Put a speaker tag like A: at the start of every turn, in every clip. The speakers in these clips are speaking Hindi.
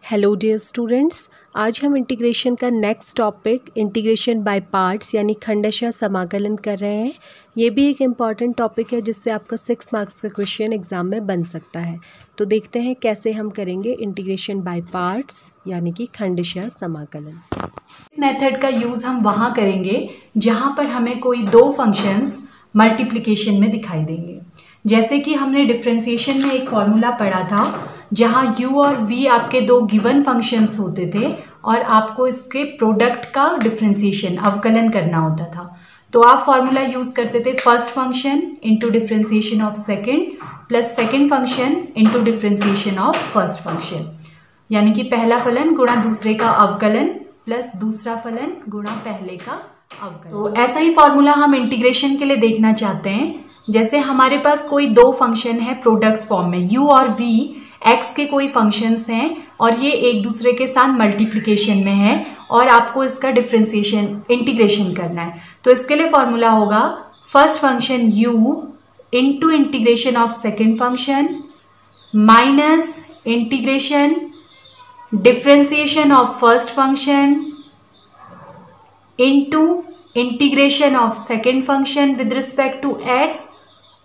A: हेलो डियर स्टूडेंट्स, आज हम इंटीग्रेशन का next topic integration by parts यानी खंडशः समाकलन कर रहे हैं। ये भी एक इम्पॉर्टेंट टॉपिक है जिससे आपका 6 मार्क्स का क्वेश्चन एग्जाम में बन सकता है। तो देखते हैं कैसे हम करेंगे इंटीग्रेशन बाय पार्ट्स यानी कि खंडशः समाकलन।
B: इस मेथड का यूज़ हम वहाँ करेंगे जहाँ पर हमें कोई दो फंक्शंस मल्टीप्लिकेशन में दिखाई देंगे। जैसे कि हमने डिफरेंशिएशन में एक फॉर्मूला पढ़ा था जहाँ u और v आपके दो गिवन फंक्शंस होते थे और आपको इसके प्रोडक्ट का डिफरेंशिएशन अवकलन करना होता था। तो आप फॉर्मूला यूज़ करते थे first function into differentiation of second plus second function into differentiation of first function, यानी कि पहला फलन गुणा दूसरे का अवकलन प्लस दूसरा फलन गुणा पहले का अवकलन। तो ऐसा ही फॉर्मूला हम इंटीग्रेशन के लिए देखना चाहते हैं। जैसे हमारे पास कोई दो फंक्शन है प्रोडक्ट फॉर्म में, u और v x के कोई फंक्शंस हैं और ये एक दूसरे के साथ मल्टीप्लिकेशन में है और आपको इसका डिफरेंशिएशन इंटीग्रेशन करना है। तो इसके लिए फॉर्मूला होगा first function u into integration of second function minus integration differentiation of first function into integration of second function with respect to x,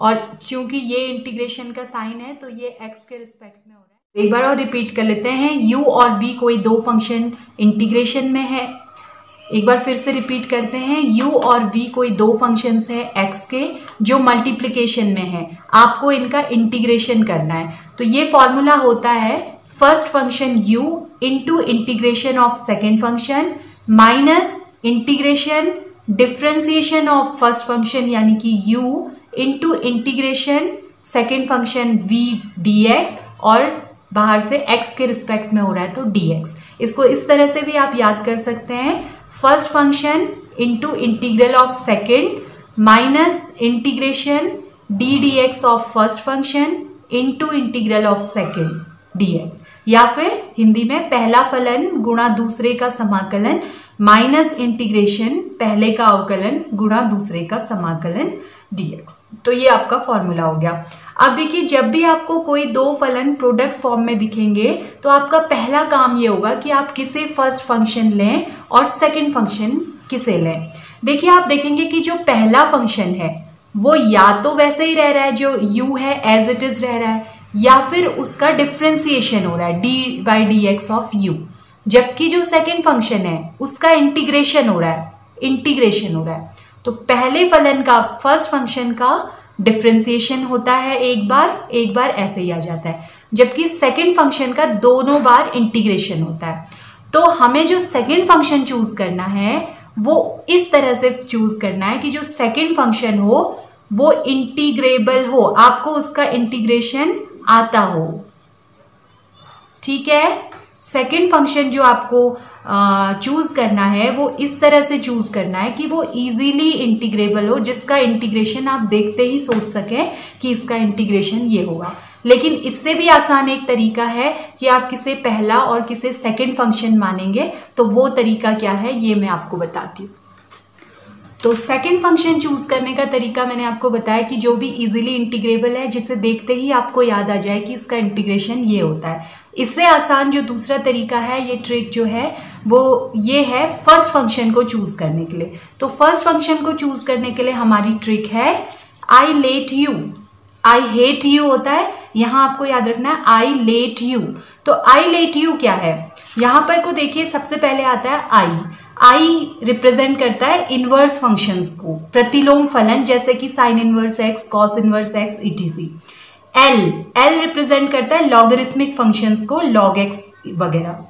B: और चूंकि ये इंटीग्रेशन का साइन है तो ये x के रिस्पेक्ट में हो रहा है। एक बार और रिपीट कर लेते हैं, u और v कोई दो फंक्शन इंटीग्रेशन में है। एक बार फिर से रिपीट करते हैं, u और v कोई दो फंक्शंस है x के जो मल्टीप्लिकेशन में है, आपको इनका इंटीग्रेशन करना है। तो ये फॉर्मूला होता है first function u into integration of second function minus integration differentiation of first function यानी कि u into integration second function v dx, और बाहर से x के रिस्पेक्ट में हो रहा है तो dx। इसको इस तरह से भी आप याद कर सकते हैं, first function into integral of second minus integration d dx of first function into integral of second dx, या फिर हिंदी में पहला फलन गुणा दूसरे का समाकलन माइनस इंटीग्रेशन पहले का अवकलन गुणा दूसरे का समाकलन dx। तो ये आपका फॉर्मूला हो गया। अब देखिए, जब भी आपको कोई दो फलन प्रोडक्ट फॉर्म में दिखेंगे तो आपका पहला काम ये होगा कि आप किसे फर्स्ट फंक्शन लें और सेकंड फंक्शन किसे लें। देखिए, आप देखेंगे कि जो पहला फंक्शन है वो या तो वैसे ही रह रहा है जो u है एज इट इज रह रहा है, या फिर उसका डिफरेंशिएशन हो रहा है d by D x of u, जबकि जो सेकेंड फंक्शन है उसका इंटीग्रेशन हो रहा है। तो पहले फलन का फर्स्ट फंक्शन का डिफरेंशिएशन होता है एक बार ऐसे ही आ जाता है, जबकि सेकेंड फंक्शन का दोनों बार इंटीग्रेशन होता है। तो हमें जो सेकेंड फंक्शन चूज करना है वो इस तरह से चूज करना है कि जो सेकेंड फंक्शन हो वो इंटीग्रेबल हो, आपको उसका इंटीग्रेशन आता हो। ठीक है, सेकेंड फंक्शन जो आपको चूज करना है वो इस तरह से चूज करना है कि वो इजीली इंटीग्रेबल हो, जिसका इंटीग्रेशन आप देखते ही सोच सकें कि इसका इंटीग्रेशन ये होगा। लेकिन इससे भी आसान एक तरीका है कि आप किसे पहला और किसे सेकेंड फंक्शन मानेंगे, तो वो तरीका क्या है ये मैं आपको बताती हूँ। तो सेकेंड फंक्शन चूज करने का तरीका मैंने आपको बताया कि जो भी इजीली इंटीग्रेबल है, जिसे देखते ही आपको याद आ जाए कि इसका इंटीग्रेशन ये होता है। इससे आसान जो दूसरा तरीका है, ये ट्रिक जो है वो ये है फर्स्ट फंक्शन को चूज करने के लिए। तो फर्स्ट फंक्शन को चूज करने के लिए हमारी ट्रिक है I let you, I hate you होता है, यहाँ आपको याद रखना है आई लेट यू। तो आई लेट यू क्या है, यहाँ पर को देखिए, सबसे पहले आता है आई रिप्रेजेंट करता है इनवर्स फंक्शंस को, प्रतिलोम फलन, जैसे कि sine inverse x, cos inverse x etc। L represent करता है लॉगरिथमिक फंक्शंस को, लॉग एक्स वगैरह।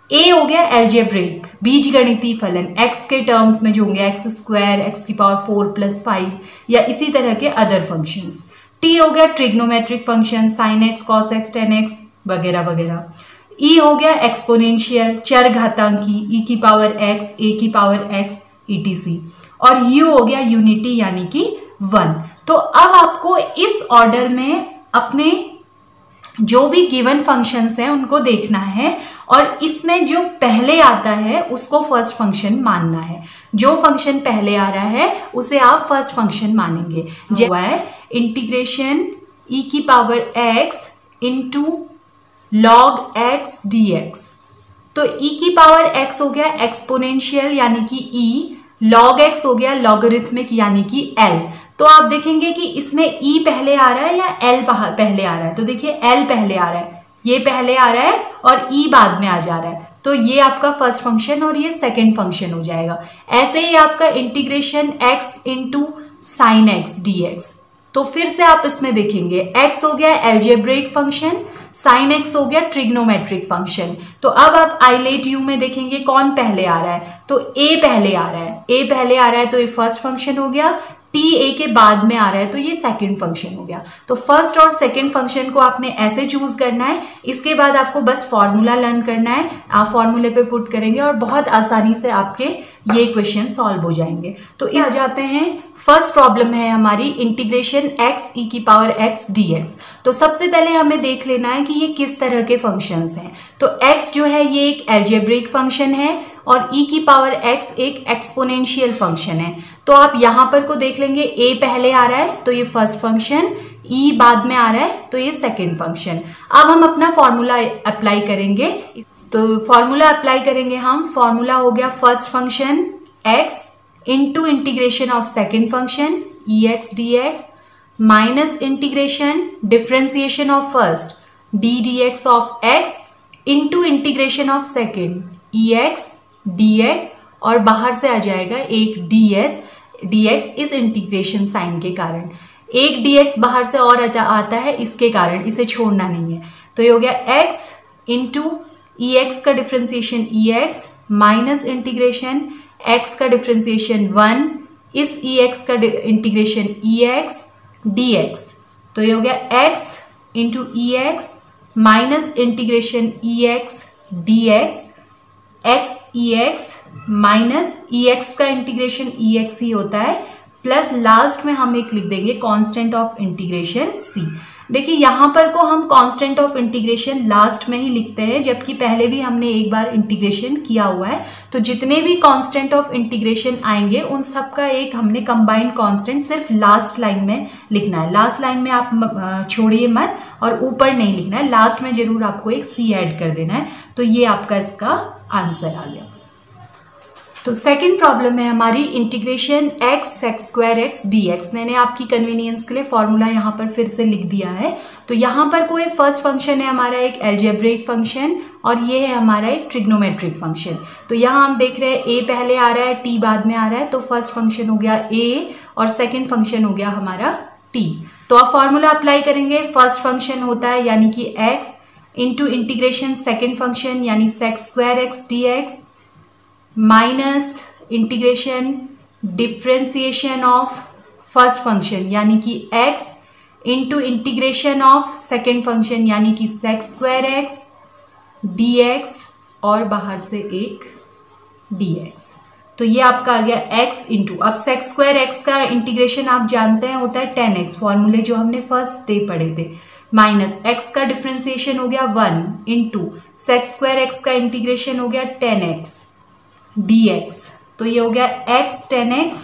B: ए हो गया एल्जेब्रिक, बीजगणितीय फलन, एक्स के टर्म्स में जो होंगे एक्स स्क्वायर, एक्स की पावर 4 + 5 या इसी तरह के अदर फंक्शंस। टी हो गया trigonometric function, sine x, cos x, ten x वगैरह वगैरह। ई हो गया एक्सपोनेंशियल, चर घातांकी, ई की पावर एक्स, ए की पावर एक्स etc। और यू हो गया यूनिटी यानी कि 1। तो अब आपको इस ऑर्डर में अपने जो भी गिवन फंक्शंस हैं उनको देखना है, और इसमें जो पहले आता है उसको फर्स्ट फंक्शन मानना है। जो फंक्शन पहले आ रहा है उसे आप फर्स्ट फंक्शन मानेंगे। जो है इंटीग्रेशन ई की power x into log x dx। तो e की पावर x हो गया एक्सपोनेंशियल यानी कि e, log x हो गया लॉगरिथमिक यानी कि l। तो आप देखेंगे कि इसमें e पहले आ रहा है या l पहले आ रहा है, तो देखिए l पहले आ रहा है, ये पहले आ रहा है और e बाद में आ जा रहा है, तो ये आपका फर्स्ट फंक्शन और ये सेकंड फंक्शन हो जाएगा। ऐसे ही आपका integration x into sine x d x, तो फिर से आप इसमें देखेंगे x हो गया एल्जेब्रिक फंक्शन, साइन x हो गया ट्रिग्नोमेट्रिक फंक्शन। तो अब आप आइलेट u में देखेंगे कौन पहले आ रहा है, तो a पहले आ रहा है, a पहले आ रहा है तो ये फर्स्ट फंक्शन हो गया, t a के बाद में आ रहा है तो ये सेकंड फंक्शन हो गया। तो फर्स्ट और सेकंड फंक्शन को आपने ऐसे चूज करना है। इसके बाद आपको बस फॉर्मूला लर्न करना है, आप फॉर्मूले पे पुट करेंगे और बहुत आसानी से आपके ये क्वेश्चन सॉल्व हो जाएंगे। तो इस जाते हैं, फर्स्ट प्रॉब्लम है हमारी इंटीग्रेशन x e की पावर x dx। तो सबसे पहले हमें देख लेना है कि ये किस तरह के फंक्शंस हैं। तो x जो है ये एक एल्जेब्रिक फंक्शन है और e की पावर x एक एक्सपोनेंशियल फंक्शन है। तो आप यहाँ पर को देख लेंगे, a पहले आ रहा है तो ये फर्स्ट फंक्शन, e बाद में आ रहा है तो ये सेकेंड फंक्शन। अब हम अपना फॉर्मूला अप्लाई करेंगे, तो फॉर्मूला अप्लाई करेंगे हम, फॉर्मूला हो गया first function x into integration of second function E x d x minus integration differentiation of first D D x of x into integration of second E x d x, और बाहर से आ जाएगा एक डी एक्स इस इंटीग्रेशन साइन के कारण, एक dx बाहर से और आता है इसके कारण, इसे छोड़ना नहीं है। तो ये हो गया x इंटू ई एक्स का differentiation e x minus integration x का डिफ्रेंसिएशन 1 इस ई एक्स का integration e x d x. तो ये हो गया x into e x minus integration e x d x, x e x minus e x का इंटीग्रेशन ई एक्स ही होता है, प्लस लास्ट में हम एक लिख देंगे कांस्टेंट ऑफ इंटीग्रेशन c। देखिए यहाँ पर को हम कांस्टेंट ऑफ इंटीग्रेशन लास्ट में ही लिखते हैं, जबकि पहले भी हमने एक बार इंटीग्रेशन किया हुआ है। तो जितने भी कांस्टेंट ऑफ इंटीग्रेशन आएंगे उन सब का एक हमने कंबाइंड कांस्टेंट सिर्फ लास्ट लाइन में लिखना है। लास्ट लाइन में आप छोड़िए मत और ऊपर नहीं लिखना है, लास्ट में जरूर आपको एक c ऐड कर देना है। तो ये आपका इसका आंसर आ गया। तो सेकंड प्रॉब्लम है हमारी integration x sec square x dx। मैंने आपकी कन्वीनियंस के लिए फॉर्मूला यहाँ पर फिर से लिख दिया है। तो यहाँ पर कोई फर्स्ट फंक्शन है हमारा एक एल्जेब्रिक फंक्शन और ये है हमारा एक ट्रिग्नोमेट्रिक फंक्शन। तो यहाँ हम देख रहे हैं a पहले आ रहा है, t बाद में आ रहा है, तो फर्स्ट फंक्शन हो गया a और सेकेंड फंक्शन हो गया हमारा t। तो आप फॉर्मूला अप्लाई करेंगे, फर्स्ट फंक्शन होता है यानी कि x into integration second function यानी sec square x dx minus integration differentiation of first function यानी कि x into integration of second function यानी कि सेक स्क्वायर x dx और बाहर से एक dx। तो ये आपका आ गया x इंटू, अब सेक स्क्वायर x का इंटीग्रेशन आप जानते हैं होता है 10x, फॉर्मूले जो हमने फर्स्ट डे पढ़े थे, माइनस x का डिफ्रेंसिएशन हो गया 1 इंटू सेक स्क्वायर x का इंटीग्रेशन हो गया 10x dx। तो ये हो गया x 10x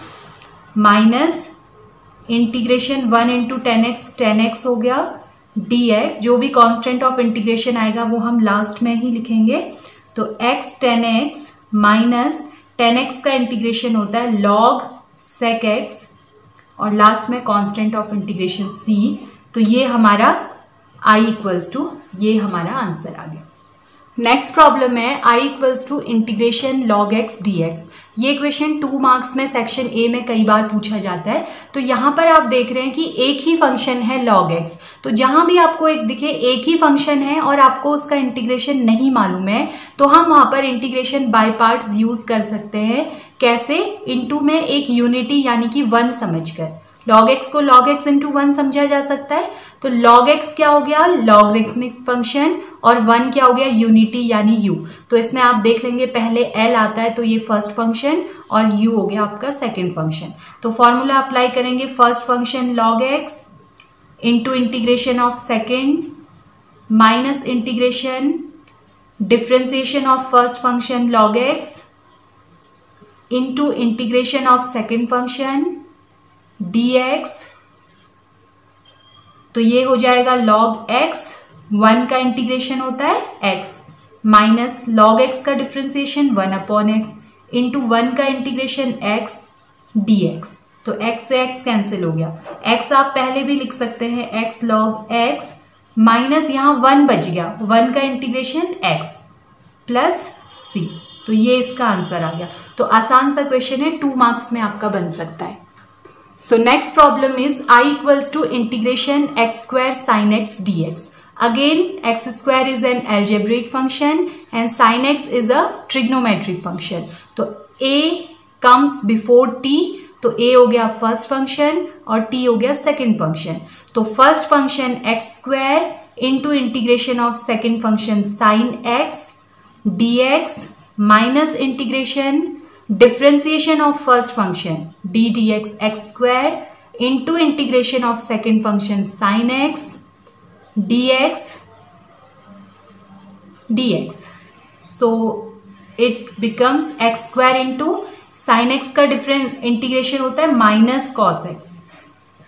B: minus integration 1 into 10x हो गया dx। जो भी कांस्टेंट ऑफ इंटीग्रेशन आएगा वो हम लास्ट में ही लिखेंगे। तो x 10x माइनस 10x का इंटीग्रेशन होता है log sec x और लास्ट में कांस्टेंट ऑफ इंटीग्रेशन c। तो ये हमारा i इक्वल्स टू, ये हमारा आंसर आ गया। नेक्स्ट प्रॉब्लम है i equals to integration log x dx। ये क्वेश्चन 2 मार्क्स में सेक्शन ए में कई बार पूछा जाता है। तो यहाँ पर आप देख रहे हैं कि एक ही फंक्शन है log x। तो जहाँ भी आपको एक दिखे एक ही फंक्शन है और आपको उसका इंटीग्रेशन नहीं मालूम है तो हम वहाँ पर इंटीग्रेशन बाय पार्ट्स यूज़ कर सकते हैं। कैसे? इनटू में एक यूनिटी यानी कि 1 समझकर, log x को log x इंटू 1 समझा जा सकता है। तो log x क्या हो गया? लॉगरिथमिक फंक्शन, और 1 क्या हो गया? यूनिटी यानी u। तो इसमें आप देख लेंगे पहले l आता है तो ये फर्स्ट फंक्शन और u हो गया आपका सेकंड फंक्शन। तो फॉर्मूला अप्लाई करेंगे, first function log x into integration of second minus integration differentiation of first function log x into integration of second function dx। तो ये हो जाएगा log x, 1 का इंटीग्रेशन होता है x माइनस लॉग एक्स का डिफ्रेंसिएशन 1/x इंटू 1 का इंटीग्रेशन x dx। तो x से x कैंसिल हो गया, x आप पहले भी लिख सकते हैं x log x माइनस यहाँ 1 बच गया, 1 का इंटीग्रेशन x प्लस c। तो ये इसका आंसर आ गया। तो आसान सा क्वेश्चन है, 2 मार्क्स में आपका बन सकता है। So next problem is I equals to integration x square sine x dx। Again, x square is an algebraic function and sin x is a trigonometric function. तो a comes before t, तो a हो गया फर्स्ट फंक्शन और t हो गया सेकंड फंक्शन। तो first function x square into integration of second function sine x dx minus integration differentiation of first function d dx x square into integration of second function sine x dx dx। so it becomes x square into sin x का डिफरेंट इंटीग्रेशन होता है minus cos x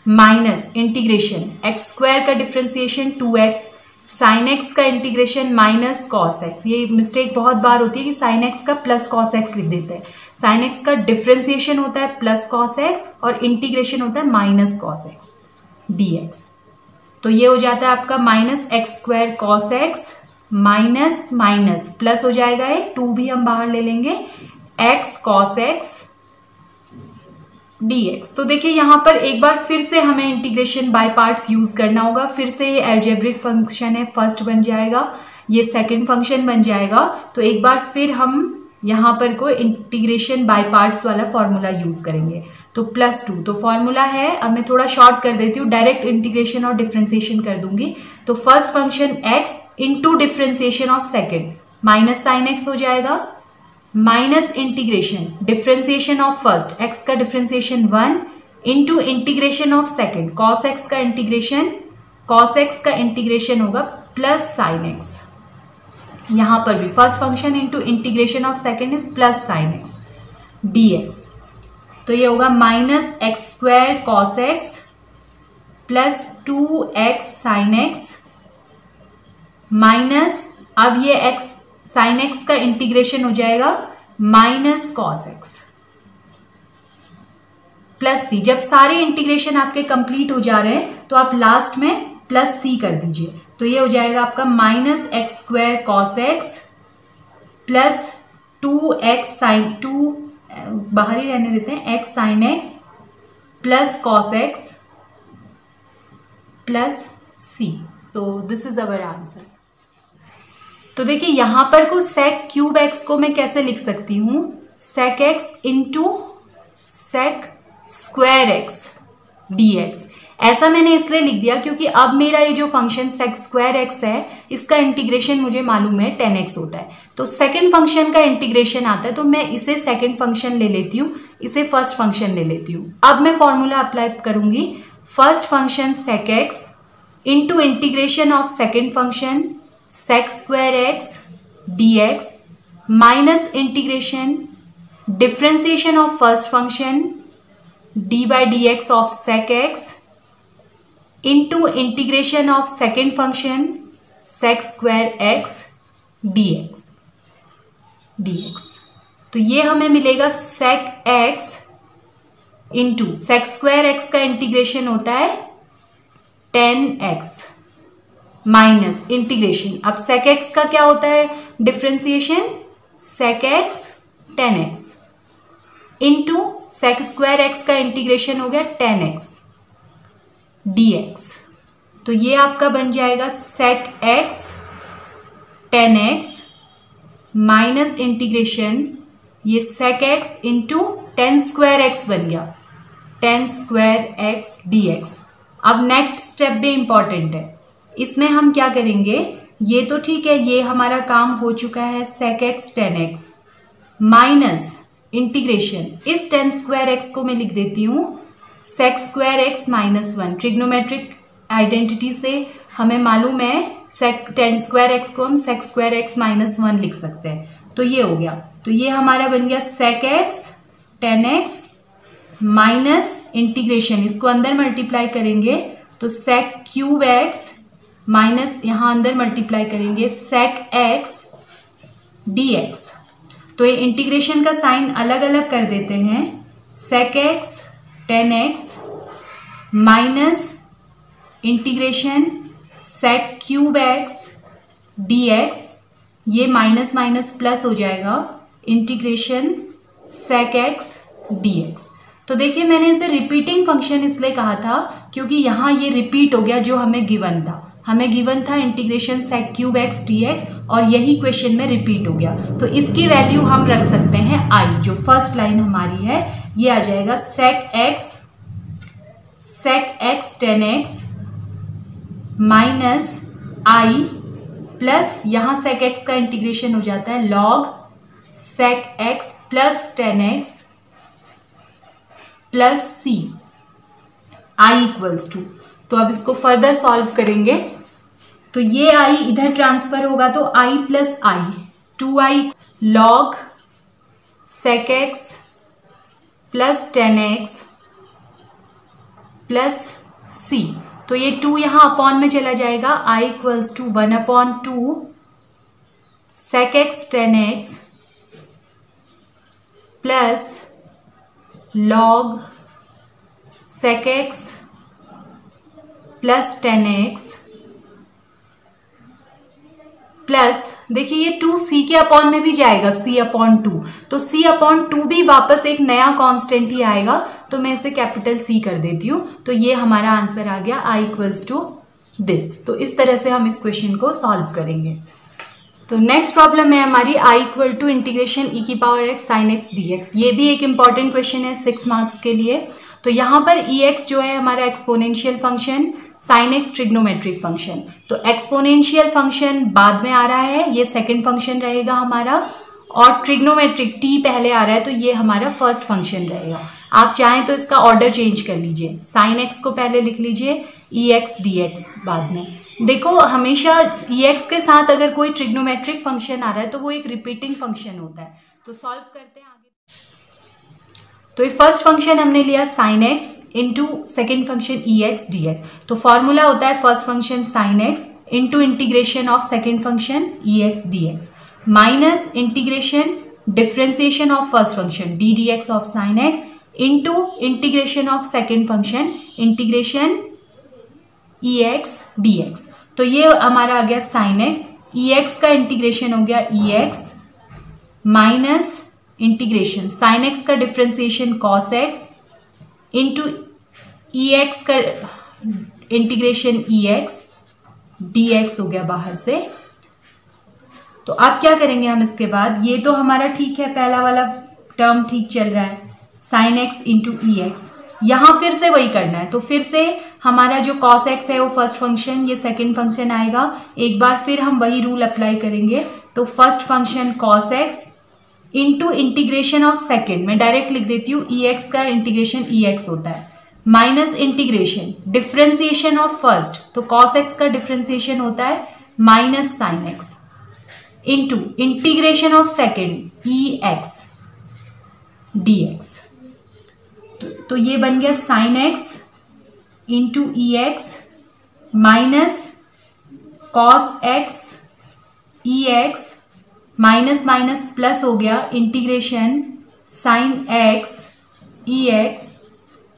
B: minus integration x square का डिफ्रेंसिएशन 2x sin x का इंटीग्रेशन माइनस cos x। ये मिस्टेक बहुत बार होती है कि sin x का प्लस cos x लिख देते हैं। sin x का डिफ्रेंसिएशन होता है प्लस cos x और इंटीग्रेशन होता है माइनस cos x dx। तो ये हो जाता है आपका minus x square cos x minus minus plus हो जाएगा, ये 2 भी हम बाहर ले लेंगे, एक्स कॉस एक्स dx। तो देखिए यहाँ पर एक बार फिर से हमें इंटीग्रेशन बाय पार्ट्स यूज करना होगा। फिर से ये एल्जेब्रिक फंक्शन है, फर्स्ट बन जाएगा, ये सेकंड फंक्शन बन जाएगा। तो एक बार फिर हम यहाँ पर कोई इंटीग्रेशन बाय पार्ट्स वाला फॉर्मूला यूज करेंगे। तो +2 तो फॉर्मूला है, अब मैं थोड़ा शॉर्ट कर देती हूँ, डायरेक्ट इंटीग्रेशन और डिफ्रेंसिएशन कर दूंगी। तो first function x into differentiation of second minus sine x हो जाएगा minus integration differentiation of first x का differentiation 1 into integration of second cos x का इंटीग्रेशन होगा प्लस साइन x। यहाँ पर भी first function into integration of second is plus sine x dx। तो ये होगा minus x square cos x plus 2x sine x minus, अब ये x साइन x का इंटीग्रेशन हो जाएगा minus cos x plus c। जब सारे इंटीग्रेशन आपके कंप्लीट हो जा रहे हैं तो आप लास्ट में प्लस c कर दीजिए। तो ये हो जाएगा आपका minus x square cos x plus 2x sine 2 बाहर ही रहने देते हैं, x sign x plus cos x plus c। So this is our answer. तो देखिए यहाँ पर को sec क्यूब x को मैं कैसे लिख सकती हूँ, sec x into sec square x dx। ऐसा मैंने इसलिए लिख दिया क्योंकि अब मेरा ये जो फंक्शन sec स्क्वायर x है इसका इंटीग्रेशन मुझे मालूम है 10x होता है। तो सेकंड फंक्शन का इंटीग्रेशन आता है, तो मैं इसे सेकंड फंक्शन ले लेती हूँ, इसे फर्स्ट फंक्शन ले लेती हूँ। अब मैं फॉर्मूला अप्लाई करूंगी, first function sec x into integration of second function sec square x dx minus integration differentiation of first function d by dx of sec x into integration of second function sec square x dx। तो ये हमें मिलेगा sec x into sec square x का इंटीग्रेशन होता है 10x माइनस इंटीग्रेशन, अब sec x का क्या होता है differentiation sec x 10x into sec square x का इंटीग्रेशन हो गया 10x dx। तो ये आपका बन जाएगा sec x 10x minus integration ये sec x into 10 square x बन गया 10 स्क्वायर x dx। अब नेक्स्ट स्टेप भी इंपॉर्टेंट है, इसमें हम क्या करेंगे, ये तो ठीक है, ये हमारा काम हो चुका है sec x 10x minus integration इस 10 स्क्वायर x को मैं लिख देती हूँ sec square x minus 1। Trigonometric identity से हमें मालूम है sec 10 स्क्वायर x को हम sec स्क्वायर x माइनस 1 लिख सकते हैं। तो ये हो गया, तो ये हमारा बन गया sec x 10x minus integration, इसको अंदर मल्टीप्लाई करेंगे तो sec क्यूब x माइनस यहाँ अंदर मल्टीप्लाई करेंगे sec x dx। तो ये इंटीग्रेशन का साइन अलग अलग कर देते हैं, sec x tan x minus integration sec cube x dx, ये माइनस माइनस प्लस हो जाएगा इंटीग्रेशन sec x dx। तो देखिए मैंने इसे रिपीटिंग फंक्शन इसलिए कहा था क्योंकि यहाँ ये रिपीट हो गया जो हमें गिवन था। हमें गिवन था integration sec cube x dx और यही क्वेश्चन में रिपीट हो गया। तो इसकी वैल्यू हम रख सकते हैं i, जो फर्स्ट लाइन हमारी है ये आ जाएगा sec x tan x minus i plus यहाँ sec x का इंटीग्रेशन हो जाता है log sec x plus tan x plus c i equals to. तो अब इसको फर्दर सॉल्व करेंगे तो ये i इधर ट्रांसफर होगा तो i plus i 2i log sec x plus tan x plus c। तो ये 2 यहाँ अपॉन में चला जाएगा, i equals to 1/2 sec x tan x plus log sec x plus tan x plus देखिए ये 2c के अपॉन में भी जाएगा c/2, तो c/2 भी वापस एक नया कांस्टेंट ही आएगा, तो मैं इसे कैपिटल C कर देती हूँ। तो ये हमारा आंसर आ गया i इक्वल्स टू दिस। तो इस तरह से हम इस क्वेश्चन को सॉल्व करेंगे। तो नेक्स्ट प्रॉब्लम है हमारी i equal to integration e की power x sin x dx। ये भी एक इंपॉर्टेंट क्वेश्चन है 6 मार्क्स के लिए। तो यहाँ पर ex जो है हमारा exponential function, sin x trigonometric function. तो एक्सपोनेंशियल फंक्शन बाद में आ रहा है, ये सेकंड फंक्शन रहेगा हमारा, और ट्रिग्नोमेट्रिक t पहले आ रहा है तो ये हमारा फर्स्ट फंक्शन रहेगा। आप चाहें तो इसका ऑर्डर चेंज कर लीजिए, sin x को पहले लिख लीजिए, ex dx बाद में। देखो हमेशा ex के साथ अगर कोई ट्रिग्नोमेट्रिक फंक्शन आ रहा है तो वो एक रिपीटिंग फंक्शन होता है। तो सॉल्व करते हैं आगे। तो ये फर्स्ट फंक्शन हमने लिया sin x into second function ex dx। तो फॉर्मूला होता है first function sin x into integration of second function ex dx minus integration differentiation of first function d dx of sin x into integration of second function integration ex dx। तो ये हमारा आ गया sin x, ex का इंटीग्रेशन हो गया ex minus integration sin x का differentiation cos x into ex का इंटीग्रेशन ex dx हो गया बाहर से। तो अब क्या करेंगे हम इसके बाद, ये तो हमारा ठीक है, पहला वाला टर्म ठीक चल रहा है, sin x इंटू ex। यहाँ फिर से वही करना है, तो फिर से हमारा जो cos x है वो फर्स्ट फंक्शन, ये सेकंड फंक्शन आएगा। एक बार फिर हम वही रूल अप्लाई करेंगे, तो first function cos x into integration of second, मैं डायरेक्ट लिख देती हूँ, ex का इंटीग्रेशन ex होता है, minus integration differentiation of first, तो cos x का डिफ्रेंसिएशन होता है minus sin x into integration of second ex dx। तो ये बन गया sin x into ex minus cos x ex minus minus plus हो गया integration sin x ex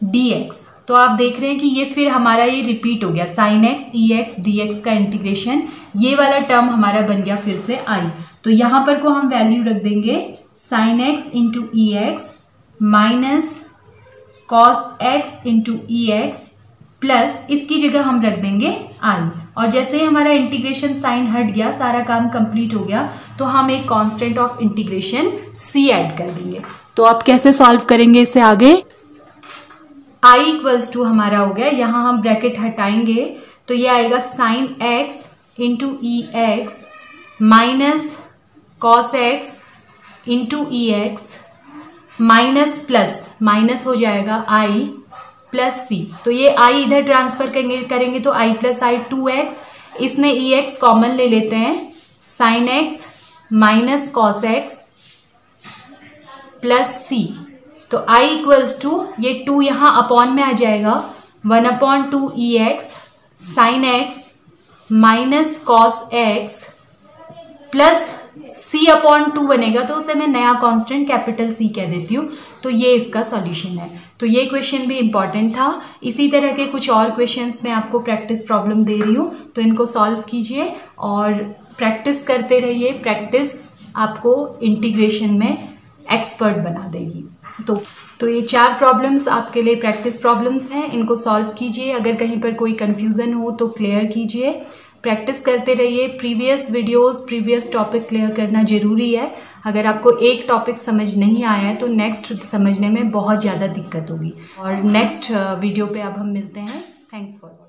B: dx। तो आप देख रहे हैं कि ये फिर हमारा ये रिपीट हो गया, sin x ex dx का इंटीग्रेशन, ये वाला टर्म हमारा बन गया फिर से i। तो यहाँ पर को हम वैल्यू रख देंगे sin x into ex minus cos x into ex plus इसकी जगह हम रख देंगे i। और जैसे ही हमारा इंटीग्रेशन साइन हट गया, सारा काम कंप्लीट हो गया, तो हम एक constant of integration c add कर देंगे। तो आप कैसे सॉल्व करेंगे इसे आगे, i इक्वल्स टू हमारा हो गया, यहाँ हम ब्रैकेट हटाएंगे तो ये आएगा sin x into ex minus cos x into ex minus plus minus हो जाएगा i प्लस c। तो ये i इधर ट्रांसफर करेंगे तो i प्लस i 2x, इसमें ex कॉमन ले लेते हैं, sin x minus cos x plus c। तो i इक्वल्स टू ये 2 यहाँ अपॉन में आ जाएगा, 1/2 ex sin x minus cos x plus C/2 बनेगा तो उसे मैं नया कांस्टेंट कैपिटल C कह देती हूँ। तो ये इसका सॉल्यूशन है। तो ये क्वेश्चन भी इम्पॉर्टेंट था। इसी तरह के कुछ और क्वेश्चंस मैं आपको प्रैक्टिस प्रॉब्लम दे रही हूँ, तो इनको सॉल्व कीजिए और प्रैक्टिस करते रहिए। प्रैक्टिस आपको इंटीग्रेशन में एक्सपर्ट बना देगी। तो ये 4 प्रॉब्लम्स आपके लिए प्रैक्टिस प्रॉब्लम्स हैं, इनको सॉल्व कीजिए। अगर कहीं पर कोई कन्फ्यूज़न हो तो क्लियर कीजिए। प्रैक्टिस करते रहिए। Previous videos, previous topic clear करना ज़रूरी है। अगर आपको एक टॉपिक समझ नहीं आया है तो नेक्स्ट समझने में बहुत ज़्यादा दिक्कत होगी। और नेक्स्ट वीडियो पे अब हम मिलते हैं। Thanks for watching.